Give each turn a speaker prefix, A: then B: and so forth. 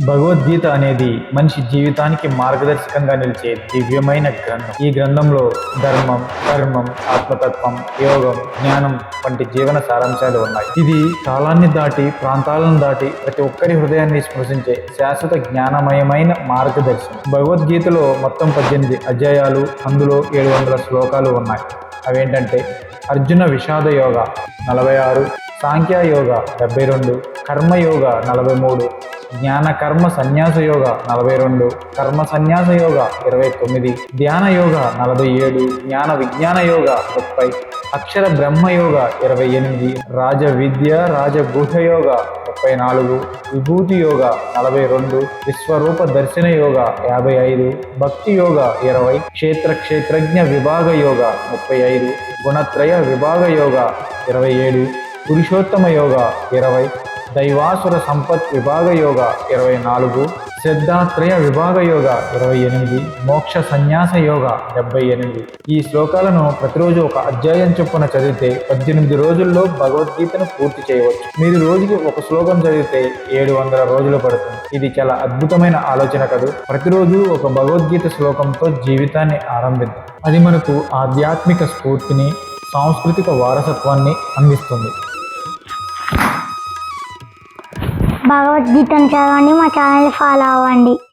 A: భగవద్గీత అనేది మనిషి జీవితానికి మార్గదర్శకంగా నిలిచే దివ్యమైన గ్రంథం. ఈ గ్రంథంలో ధర్మం, కర్మం, ఆత్మతత్వం, యోగం, జ్ఞానం వంటి జీవన సారాంశాలు ఉన్నాయి. ఇది కాలాన్ని దాటి, ప్రాంతాలను దాటి ప్రతి ఒక్కరి హృదయాన్ని స్పృశించే శాశ్వత జ్ఞానమయమైన మార్గదర్శనం. భగవద్గీతలో మొత్తం 18 అధ్యాయాలు, అందులో 700 శ్లోకాలు ఉన్నాయి. అవేంటంటే అర్జున విషాద యోగ 46, సాంఖ్యయోగ 72, కర్మయోగ 43, జ్ఞాన కర్మ సన్యాస యోగ 42, కర్మ సన్యాస యోగ 29, ధ్యాన యోగ 47, జ్ఞాన విజ్ఞాన యోగ 30, అక్షర బ్రహ్మ యోగ 28, రాజ విద్య రాజగుహ యోగ 34, విభూతి యోగ 42, విశ్వరూప దర్శన యోగ 55, భక్తి యోగ 20, క్షేత్రజ్ఞ విభాగ యోగ 35, గుణత్రయ విభాగ యోగ 27, పురుషోత్తమ యోగ 20, దైవాసుర సంపత్ విభాగ యోగ 24, శ్రద్ధాత్రయ విభాగ యోగ 28, మోక్ష సన్యాస యోగ 78. ఈ శ్లోకాలను ప్రతిరోజు ఒక అధ్యాయం చొప్పున చదివితే 18 రోజుల్లో భగవద్గీతను పూర్తి చేయవచ్చు. మీరు రోజుకి ఒక శ్లోకం చదివితే 700 రోజులు పడుతుంది. ఇది చాలా అద్భుతమైన ఆలోచన కదూ. ప్రతిరోజు ఒక భగవద్గీత శ్లోకంతో జీవితాన్ని ఆరంభిద్దాం. అది మనకు ఆధ్యాత్మిక స్ఫూర్తిని, సాంస్కృతిక వారసత్వాన్ని అందిస్తుంది.
B: భగవద్గీతను చదవండి, మా ఛానల్ని ఫాలో అవ్వండి.